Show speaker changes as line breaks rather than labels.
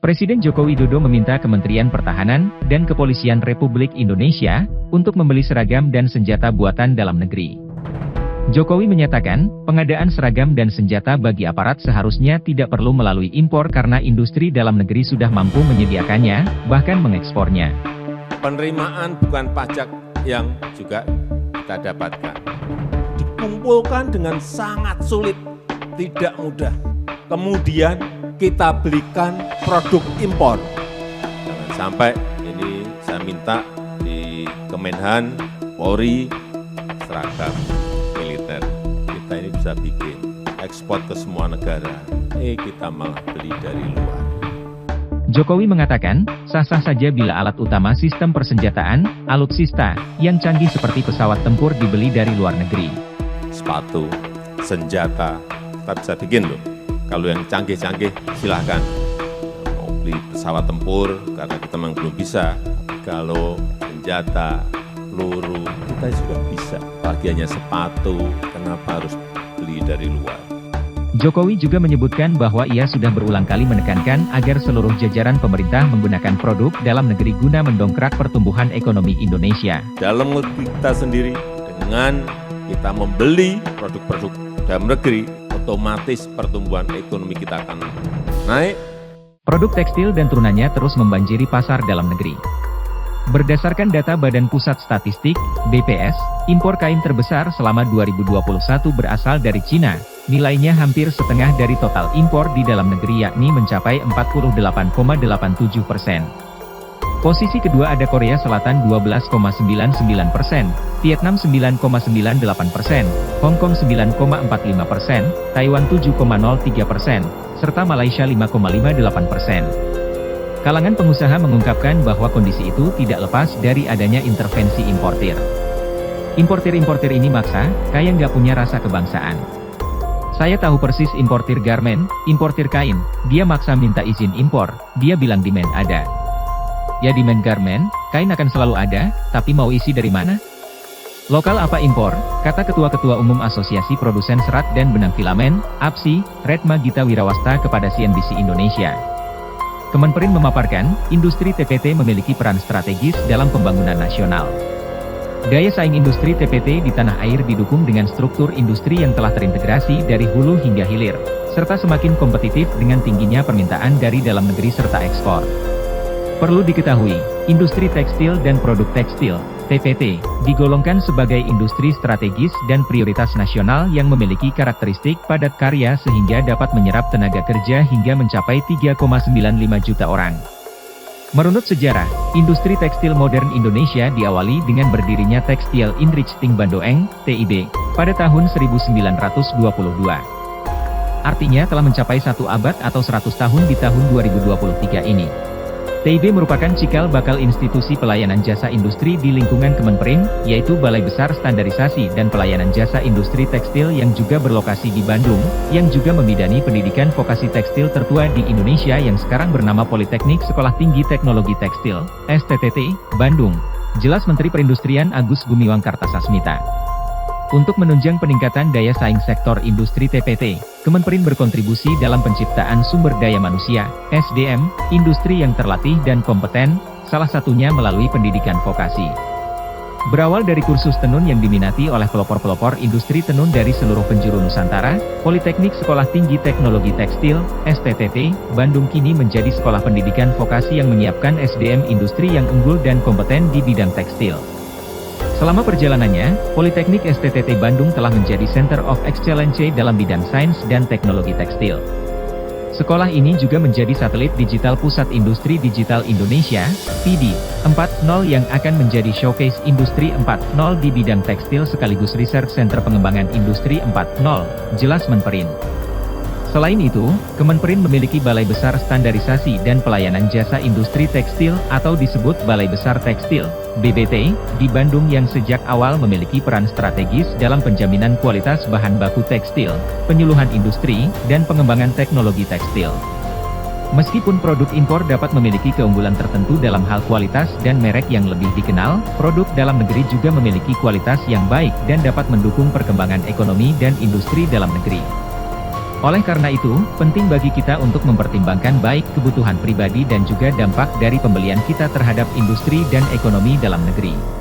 Presiden Joko Widodo meminta Kementerian Pertahanan dan Kepolisian Republik Indonesia untuk membeli seragam dan senjata buatan dalam negeri. Jokowi menyatakan, pengadaan seragam dan senjata bagi aparat seharusnya tidak perlu melalui impor karena industri dalam negeri sudah mampu menyediakannya, bahkan mengekspornya.
Penerimaan bukan pajak yang juga kita dapatkan. Dikumpulkan dengan sangat sulit, tidak mudah. Kemudian kita belikan produk impor. Jangan sampai ini saya minta di Kemenhan, Polri, seragam militer. Kita ini bisa bikin ekspor ke semua negara. Kita malah beli dari luar.
Jokowi mengatakan, sah-sah saja bila alat utama sistem persenjataan, alutsista, yang canggih seperti pesawat tempur dibeli dari luar negeri.
Sepatu, senjata, kita bisa bikin loh. Kalau yang canggih-canggih silahkan. Mau beli pesawat tempur, karena kita memang belum bisa. Kalau senjata, peluru, kita juga bisa. Bagiannya sepatu, kenapa harus beli dari luar?
Jokowi juga menyebutkan bahwa ia sudah berulang kali menekankan agar seluruh jajaran pemerintah menggunakan produk dalam negeri guna mendongkrak pertumbuhan ekonomi Indonesia.
Dalam negeri kita sendiri, dengan kita membeli produk-produk dalam negeri, otomatis pertumbuhan ekonomi kita akan naik.
Produk tekstil dan turunannya terus membanjiri pasar dalam negeri. Berdasarkan data Badan Pusat Statistik, BPS, impor kain terbesar selama 2021 berasal dari Cina. Nilainya hampir setengah dari total impor di dalam negeri yakni mencapai 48,87%. Posisi kedua ada Korea Selatan 12,99%, Vietnam 9,98%, Hong Kong 9,45%, Taiwan 7,03%, serta Malaysia 5,58%. Kalangan pengusaha mengungkapkan bahwa kondisi itu tidak lepas dari adanya intervensi importir. Importir ini maksa, kayak nggak punya rasa kebangsaan. Saya tahu persis importir garmen, importir kain, dia maksa minta izin impor, dia bilang demand ada. Ya demand garmen, kain akan selalu ada, tapi mau isi dari mana? Lokal apa impor, kata Ketua-Ketua Umum Asosiasi Produsen Serat dan Benang Filamen, APSI, Retma Gita Wirawasta kepada CNBC Indonesia. Kemenperin memaparkan, industri TPT memiliki peran strategis dalam pembangunan nasional. Daya saing industri TPT di tanah air didukung dengan struktur industri yang telah terintegrasi dari hulu hingga hilir, serta semakin kompetitif dengan tingginya permintaan dari dalam negeri serta ekspor. Perlu diketahui, industri tekstil dan produk tekstil, TPT, digolongkan sebagai industri strategis dan prioritas nasional yang memiliki karakteristik padat karya sehingga dapat menyerap tenaga kerja hingga mencapai 3,95 juta orang. Menurut sejarah, industri tekstil modern Indonesia diawali dengan berdirinya Textile Industrie Bandoeng, TIB, pada tahun 1922. Artinya telah mencapai 1 abad atau 100 tahun di tahun 2023 ini. TIB merupakan cikal bakal institusi pelayanan jasa industri di lingkungan Kemenperin, yaitu Balai Besar Standarisasi dan Pelayanan Jasa Industri Tekstil yang juga berlokasi di Bandung, yang juga membidani pendidikan vokasi tekstil tertua di Indonesia yang sekarang bernama Politeknik Sekolah Tinggi Teknologi Tekstil, STTT, Bandung. Jelas Menteri Perindustrian Agus Gumiwang Kartasasmita. Untuk menunjang peningkatan daya saing sektor industri TPT, Kemenperin berkontribusi dalam penciptaan sumber daya manusia, SDM, industri yang terlatih dan kompeten, salah satunya melalui pendidikan vokasi. Berawal dari kursus tenun yang diminati oleh pelopor-pelopor industri tenun dari seluruh penjuru Nusantara, Politeknik Sekolah Tinggi Teknologi Tekstil, STTT, Bandung kini menjadi sekolah pendidikan vokasi yang menyiapkan SDM industri yang unggul dan kompeten di bidang tekstil. Selama perjalanannya, Politeknik STTT Bandung telah menjadi Center of Excellence dalam bidang sains dan teknologi tekstil. Sekolah ini juga menjadi satelit digital Pusat Industri Digital Indonesia, PD 4.0 yang akan menjadi showcase Industri 4.0 di bidang tekstil sekaligus Research Center Pengembangan Industri 4.0, jelas Menperin. Selain itu, Kemenperin memiliki Balai Besar Standarisasi dan Pelayanan Jasa Industri Tekstil atau disebut Balai Besar Tekstil, BBT, di Bandung yang sejak awal memiliki peran strategis dalam penjaminan kualitas bahan baku tekstil, penyuluhan industri, dan pengembangan teknologi tekstil. Meskipun produk impor dapat memiliki keunggulan tertentu dalam hal kualitas dan merek yang lebih dikenal, produk dalam negeri juga memiliki kualitas yang baik dan dapat mendukung perkembangan ekonomi dan industri dalam negeri. Oleh karena itu, penting bagi kita untuk mempertimbangkan baik kebutuhan pribadi dan juga dampak dari pembelian kita terhadap industri dan ekonomi dalam negeri.